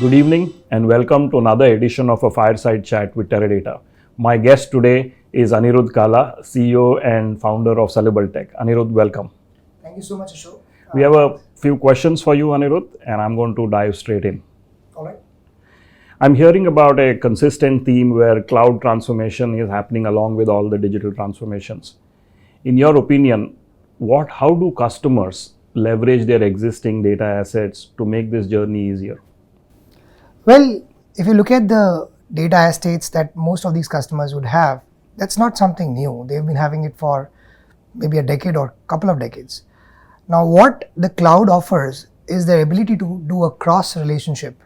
Good evening and welcome to another edition of a Fireside Chat with Teradata. My guest today is Anirudh Kala, CEO and founder of Celebal Tech. Anirudh, welcome. Thank you so much, Ashok. We have a few questions for you, Anirudh, and I'm going to dive straight in. All right. I'm hearing about a consistent theme where cloud transformation is happening along with all the digital transformations. In your opinion, how do customers leverage their existing data assets to make this journey easier? Well, if you look at the data estates that most of these customers would have, that's not something new. They've been having it for maybe a decade or a couple of decades. Now, what the cloud offers is the ability to do a cross relationship,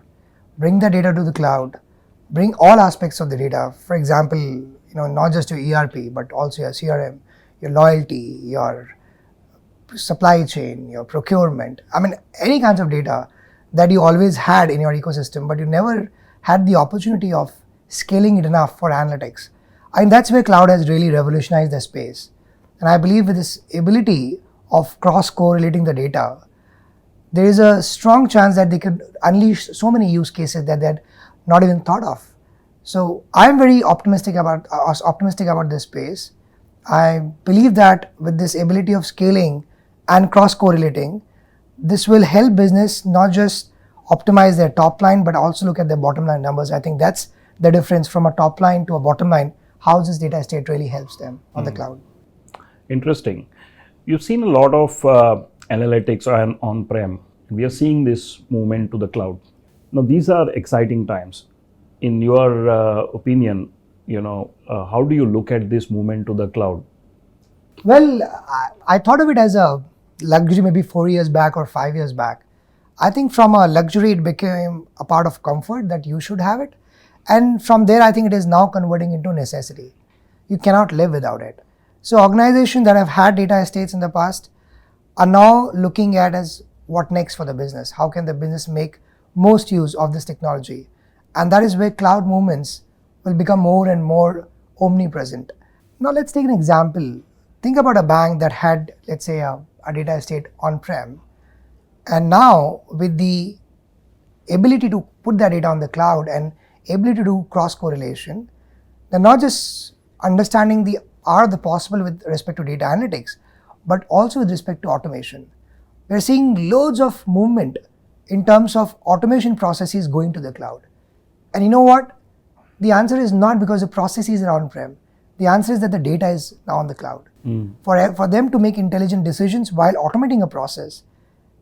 bring the data to the cloud, bring all aspects of the data. For example, not just your ERP, but also your CRM, your loyalty, your supply chain, your procurement. I mean, any kinds of data that you always had in your ecosystem, but you never had the opportunity of scaling it enough for analytics. And that's where cloud has really revolutionized the space. And I believe with this ability of cross-correlating the data, there is a strong chance that they could unleash so many use cases that they had not even thought of. So I'm very optimistic about this space. I believe that with this ability of scaling and cross-correlating, this will help business not just optimize their top line, but also look at their bottom line numbers. I think that's the difference from a top line to a bottom line, how this data estate really helps them on the cloud. Interesting. You've seen a lot of analytics on-prem. We are seeing this movement to the cloud. Now, these are exciting times. In your opinion, how do you look at this movement to the cloud? Well, I thought of it as a luxury maybe 4 years back or 5 years back. I think from a luxury, it became a part of comfort that you should have it. And from there, I think it is now converting into necessity. You cannot live without it. So organizations that have had data estates in the past are now looking at as what next for the business. How can the business make most use of this technology? And that is where cloud movements will become more and more omnipresent. Now let's take an example. Think about a bank that had, let's say, a data estate on-prem. And now with the ability to put that data on the cloud and ability to do cross-correlation, they're not just understanding the art of the possible with respect to data analytics, but also with respect to automation. We're seeing loads of movement in terms of automation processes going to the cloud. And you know what? The answer is not because the processes are on-prem. The answer is that the data is now on the cloud. For them to make intelligent decisions while automating a process,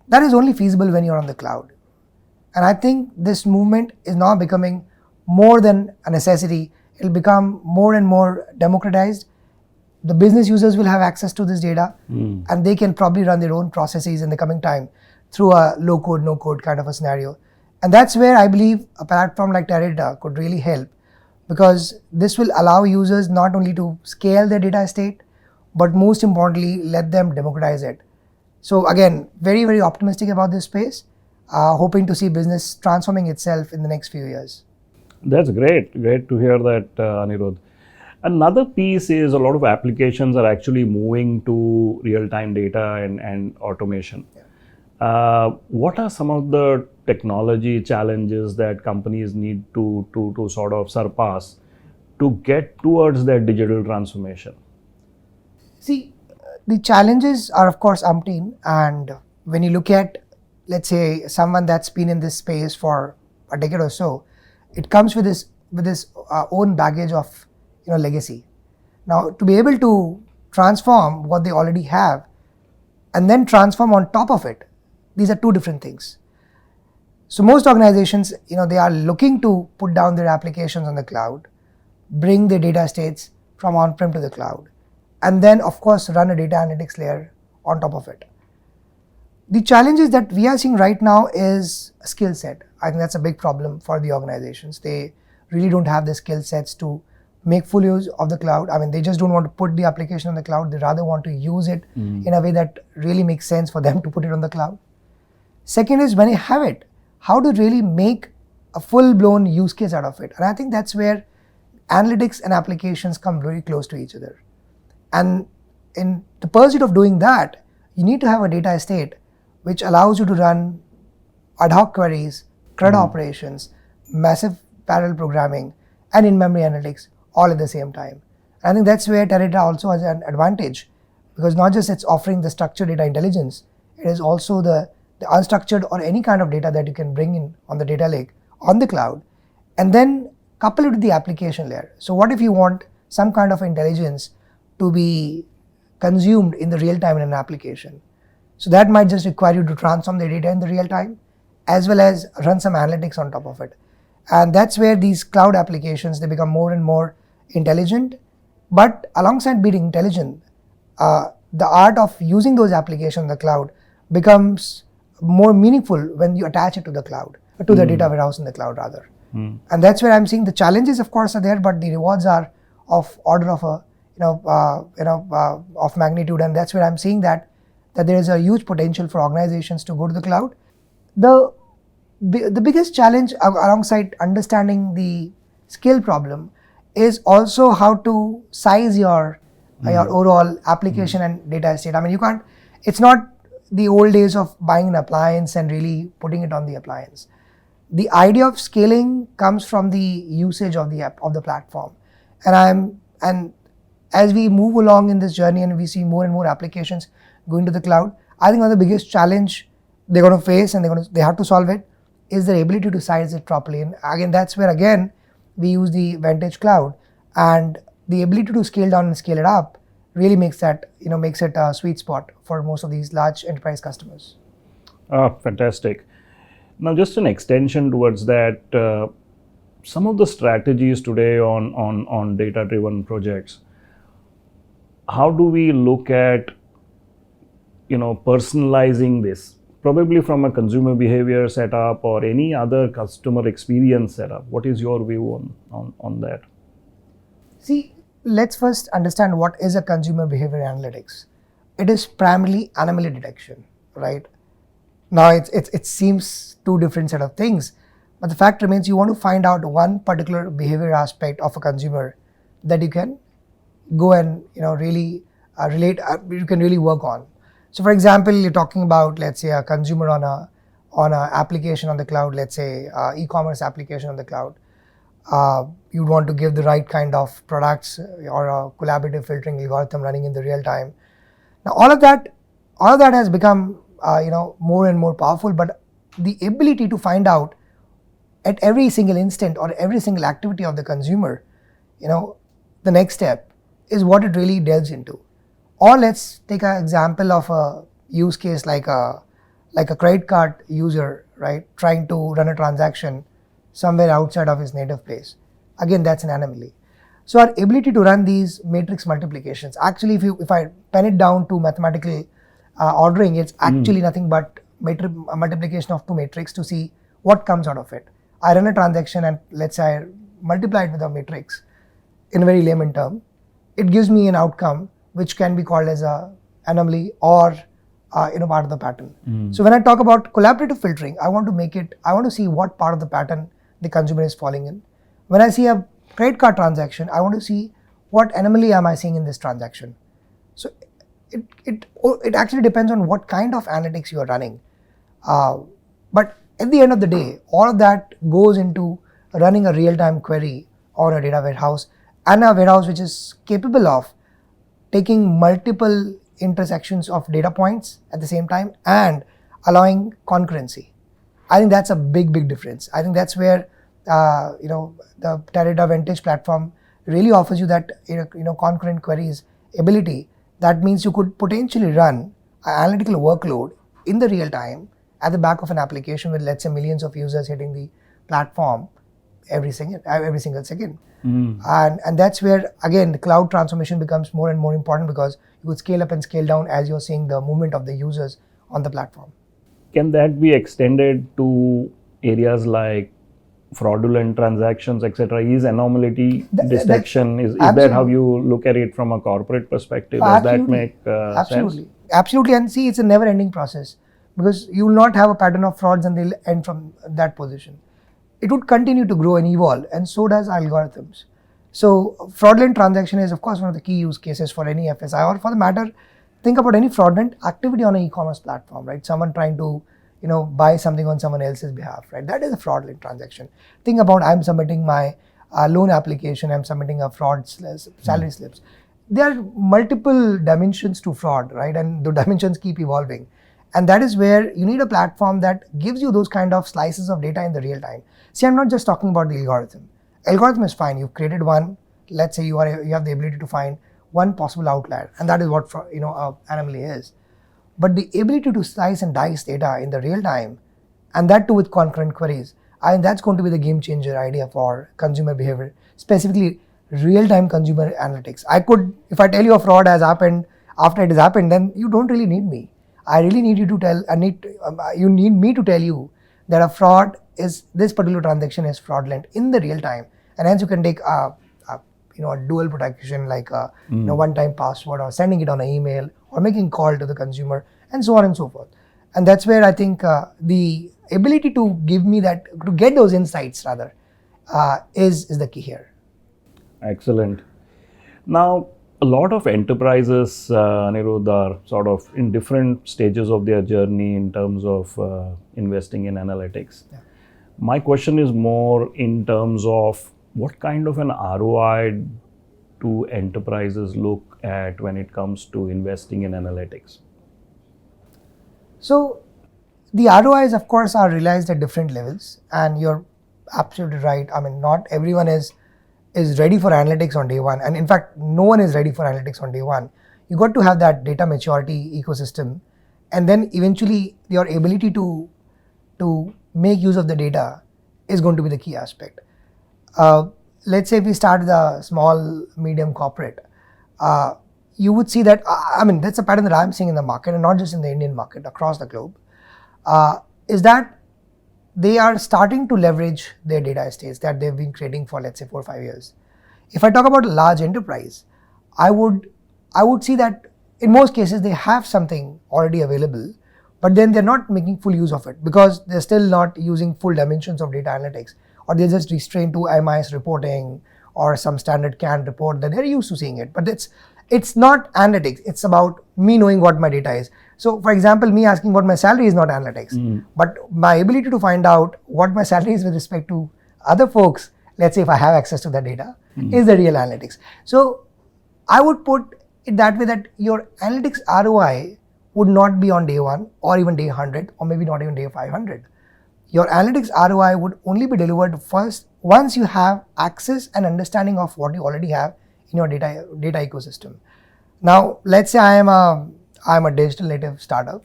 that is only feasible when you're on the cloud. And I think this movement is now becoming more than a necessity. It will become more and more democratized. The business users will have access to this data and they can probably run their own processes in the coming time through a low code, no code kind of a scenario. And that's where I believe a platform like Teradata could really help, because this will allow users not only to scale their data estate, but most importantly, let them democratize it. So again, very, very optimistic about this space, hoping to see business transforming itself in the next few years. That's great. Great to hear that, Anirudh. Another piece is a lot of applications are actually moving to real-time data and automation. Yeah. What are some of the technology challenges that companies need to sort of surpass to get towards that digital transformation? See, the challenges are of course umpteen, and when you look at, let's say, someone that's been in this space for a decade or so, it comes with this own baggage of legacy. Now, to be able to transform what they already have and then transform on top of it, these are two different things. So most organizations, they are looking to put down their applications on the cloud, bring their data estates from on-prem to the cloud, and then of course run a data analytics layer on top of it. The challenges that we are seeing right now is a skill set. I think that's a big problem for the organizations. They really don't have the skill sets to make full use of the cloud. I mean, they just don't want to put the application on the cloud. They rather want to use it in a way that really makes sense for them to put it on the cloud. Second is, when you have it, how to really make a full-blown use case out of it. And I think that's where analytics and applications come very close to each other. And in the pursuit of doing that, you need to have a data estate which allows you to run ad hoc queries, CRUD operations, massive parallel programming, and in-memory analytics all at the same time. I think that's where Teradata also has an advantage, because not just it's offering the structured data intelligence, it is also the unstructured or any kind of data that you can bring in on the data lake on the cloud, and then couple it with the application layer. So what if you want some kind of intelligence to be consumed in the real time in an application? So that might just require you to transform the data in the real time, as well as run some analytics on top of it. And that's where these cloud applications, they become more and more intelligent. But alongside being intelligent, the art of using those applications in the cloud becomes more meaningful when you attach it to the cloud, to the data warehouse in the cloud rather. And that's where I'm seeing the challenges, of course, are there, but the rewards are of order of of magnitude. And that's where I'm seeing that there is a huge potential for organizations to go to the cloud. The biggest challenge alongside understanding the skill problem is also how to size your overall application and data estate. I mean, you can't, it's not the old days of buying an appliance and really putting it on the appliance. The idea of scaling comes from the usage of the app, of the platform. And as we move along in this journey and we see more and more applications going to the cloud, I think one of the biggest challenge they're going to face and they have to solve it is their ability to size it properly. And again, that's where we use the Vantage Cloud, and the ability to scale down and scale it up really makes it a sweet spot for most of these large enterprise customers. Fantastic. Now, just an extension towards that, some of the strategies today on data-driven projects, how do we look at personalizing this? Probably from a consumer behavior setup or any other customer experience setup. What is your view on that? See, let's first understand what is a consumer behavior analytics. It is primarily anomaly detection, right? Now, it seems two different set of things, but the fact remains you want to find out one particular behavior aspect of a consumer that you can go and really you can really work on. So, for example, you're talking about, let's say, a consumer on a application on the cloud, let's say e-commerce application on the cloud. You want to give the right kind of products or a collaborative filtering algorithm running in the real time. Now, all of that has become more and more powerful, but the ability to find out at every single instant or every single activity of the consumer, the next step is what it really delves into. Or let's take an example of a use case like a credit card user, right, trying to run a transaction somewhere outside of his native place. Again, that's an anomaly. So our ability to run these matrix multiplications, actually, if I pen it down to mathematical ordering, it's actually nothing but multiplication of two matrix to see what comes out of it. I run a transaction and let's say I multiply it with a matrix in a very layman term. It gives me an outcome which can be called as a anomaly or part of the pattern. So when I talk about collaborative filtering, I want to see what part of the pattern the consumer is falling in. When I see a credit card transaction, I want to see what anomaly am I seeing in this transaction. So it actually depends on what kind of analytics you are running. But at the end of the day, all of that goes into running a real-time query on a data warehouse, and a warehouse which is capable of taking multiple intersections of data points at the same time and allowing concurrency. I think that's a big difference. I think that's where the Teradata Vantage platform really offers you that concurrent queries ability. That means you could potentially run an analytical workload in the real time at the back of an application with, let's say, millions of users hitting the platform every single second. And that's where, again, the cloud transformation becomes more and more important, because you could scale up and scale down as you're seeing the movement of the users on the platform. Can that be extended to areas like fraudulent transactions, etc.? Is anomaly detection, is that how you look at it from a corporate perspective? Does that make sense? Absolutely. And see, it's a never-ending process, because you will not have a pattern of frauds and they'll end from that position. It would continue to grow and evolve, and so does algorithms. So fraudulent transaction is, of course, one of the key use cases for any FSI, or for the matter, think about any fraudulent activity on an e-commerce platform, right? Someone trying to, buy something on someone else's behalf, right? That is a fraudulent transaction. Think about, I'm submitting my loan application, I'm submitting a salary slips. There are multiple dimensions to fraud, right? And the dimensions keep evolving. And that is where you need a platform that gives you those kind of slices of data in the real time. See, I'm not just talking about the algorithm. Algorithm is fine. You've created one. Let's say you have the ability to find one possible outlier, and that is what an anomaly is. But the ability to slice and dice data in the real time, and that too with concurrent queries, and that's going to be the game changer idea for consumer behavior, specifically real-time consumer analytics. If I tell you a fraud has happened after it has happened, then you don't really need me. I really need you to tell. You need me to tell you that a fraud is, this particular transaction is fraudulent in the real time, and hence you can take a dual protection like a one-time password, or sending it on an email, or making call to the consumer, and so on and so forth. And that's where I think the ability to get those insights rather is the key here. Excellent. Now, a lot of enterprises, Anirudh, are sort of in different stages of their journey in terms of investing in analytics. Yeah. My question is more in terms of what kind of an ROI do enterprises look at when it comes to investing in analytics? So the ROIs, of course, are realized at different levels, and you're absolutely right. I mean, not everyone is ready for analytics on day one, and in fact, no one is ready for analytics on day one. You got to have that data maturity ecosystem, and then eventually your ability to make use of the data is going to be the key aspect. Let's say we start with a small, medium corporate. You would see that, that's a pattern that I'm seeing in the market, and not just in the Indian market, across the globe, is that they are starting to leverage their data estates that they've been creating for, let's say, 4 or 5 years. If I talk about a large enterprise, I would see that in most cases they have something already available, but then they're not making full use of it because they're still not using full dimensions of data analytics, or they're just restrained to MIS reporting or some standard canned report that they're used to seeing it. But it's not analytics. It's about me knowing what my data is. So, for example, me asking what my salary is not analytics, but my ability to find out what my salary is with respect to other folks, let's say if I have access to that data, is the real analytics. So, I would put it that way, that your analytics ROI would not be on day 1 or even day 100 or maybe not even day 500. Your analytics ROI would only be delivered first once you have access and understanding of what you already have in your data ecosystem. Now, let's say I'm a digital native startup,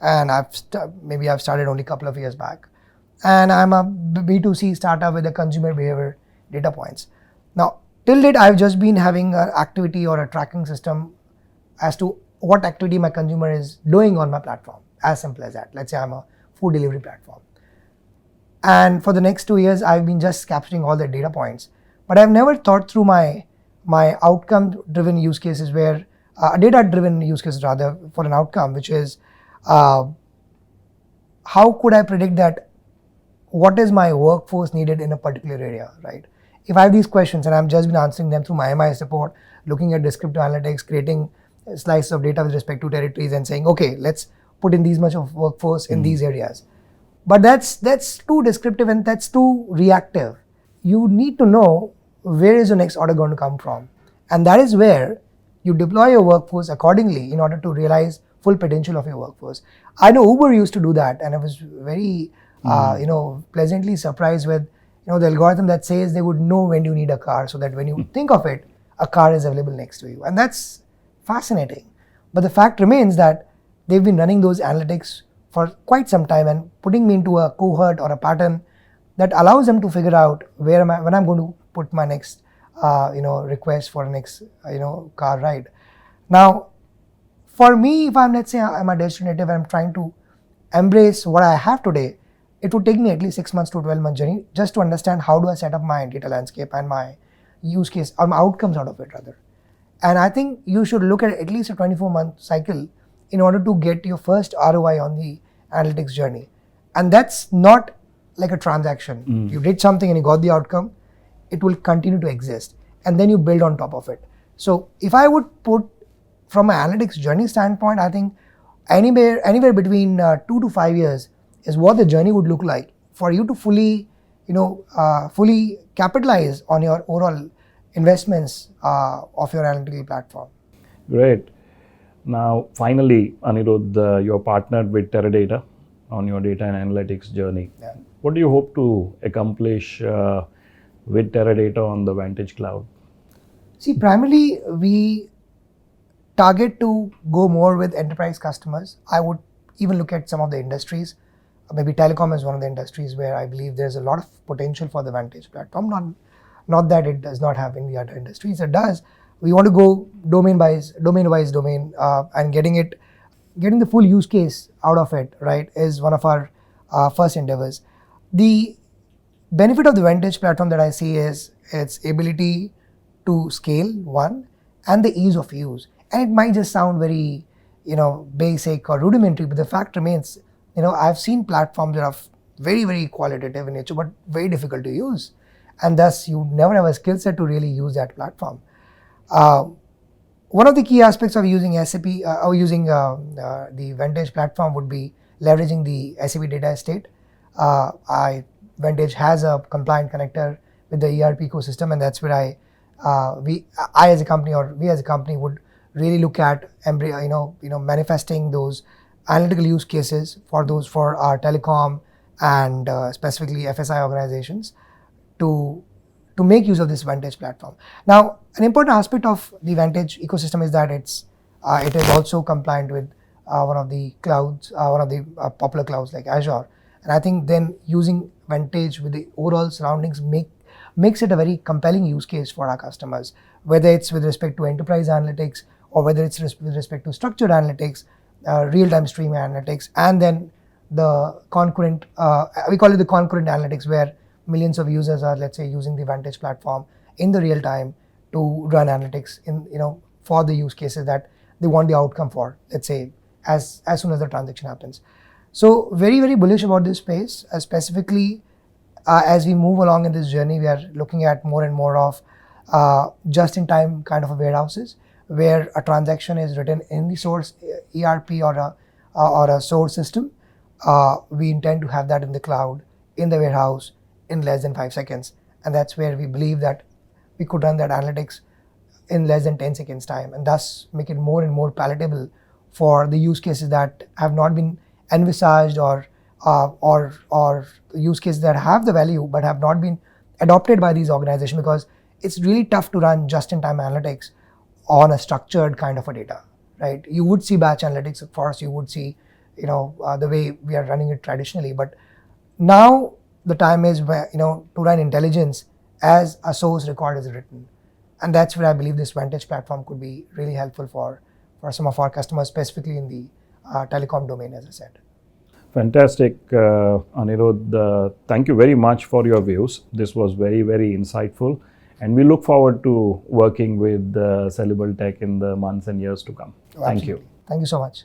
and I've started only a couple of years back, and I'm a B2C startup with a consumer behavior data points. Now, till date, I've just been having an activity or a tracking system as to what activity my consumer is doing on my platform. As simple as that. Let's say I'm a food delivery platform. And for the next 2 years, I've been just capturing all the data points. But I've never thought through my outcome-driven use cases, where data-driven use cases rather, for an outcome, which is how could I predict that what is my workforce needed in a particular area, right? If I have these questions and I've just been answering them through my MIS report, looking at descriptive analytics, creating slices of data with respect to territories and saying, okay, let's put in these much of workforce in these areas. But that's too descriptive and that's too reactive. You need to know where is your next order going to come from. And that is where you deploy your workforce accordingly in order to realize full potential of your workforce. I know Uber used to do that, and I was very pleasantly surprised with the algorithm that says they would know when you need a car, so that when you think of it, a car is available next to you. And that's fascinating. But the fact remains that they've been running those analytics for quite some time and putting me into a cohort or a pattern that allows them to figure out when I'm going to put my next request for a next car ride. Now, for me, if I'm, let's say I'm a digital native and I'm trying to embrace what I have today, it would take me at least 6 months to 12 month journey just to understand how do I set up my data landscape and my use case or my outcomes out of it rather. And I think you should look at least a 24-month cycle in order to get your first ROI on the analytics journey. And that's not like a transaction. You did something and you got the outcome, it will continue to exist. And then you build on top of it. So if I would put from an analytics journey standpoint, I think anywhere between 2 to 5 years is what the journey would look like for you to fully, fully capitalize on your overall investments of your analytical platform. Great. Now, finally, Anirudh, you're partnered with Teradata on your data and analytics journey. Yeah. What do you hope to accomplish with Teradata on the Vantage Cloud? See, primarily we target to go more with enterprise customers. I would even look at some of the industries. Maybe telecom is one of the industries where I believe there's a lot of potential for the Vantage platform. Not that it does not have in the other industries, it does. We want to go domain-wise, and getting the full use case out of it, right, is one of our first endeavors. The benefit of the Vantage platform that I see is its ability to scale, one, and the ease of use. And it might just sound very, basic or rudimentary, but the fact remains, I've seen platforms that are very, very qualitative in nature, but very difficult to use. And thus, you never have a skill set to really use that platform. One of the key aspects of using SAP or using the Vantage platform would be leveraging the SAP data estate. Vantage has a compliant connector with the ERP ecosystem, and that's where we as a company would really look at manifesting those analytical use cases for our telecom and specifically FSI organizations to make use of this Vantage platform. Now, an important aspect of the Vantage ecosystem is that it is also compliant with one of the clouds, one of the popular clouds like Azure. And I think then using Vantage with the overall surroundings makes it a very compelling use case for our customers, whether it's with respect to enterprise analytics or whether it's with respect to structured analytics, real-time stream analytics, and then the concurrent, we call it the concurrent analytics, where millions of users are, let's say, using the Vantage platform in the real time to run analytics for the use cases that they want the outcome for, let's say, as soon as the transaction happens. So very, very bullish about this space, specifically as we move along in this journey. We are looking at more and more of just-in-time kind of warehouses, where a transaction is written in the source ERP or a source system. We intend to have that in the cloud, in the warehouse, in less than 5 seconds. And that's where we believe that we could run that analytics in less than 10 seconds time, and thus make it more and more palatable for the use cases that have not been envisaged or use cases that have the value but have not been adopted by these organizations, because it's really tough to run just-in-time analytics on a structured kind of a data, right? You would see batch analytics, of course, you would see, the way we are running it traditionally, but now the time is where, to run intelligence as a source record is written. And that's where I believe this Vantage platform could be really helpful for some of our customers, specifically in the telecom domain, as I said. Fantastic, Anirudh. Thank you very much for your views. This was very, very insightful. And we look forward to working with Celebal Tech in the months and years to come. Oh, thank you. Thank you so much.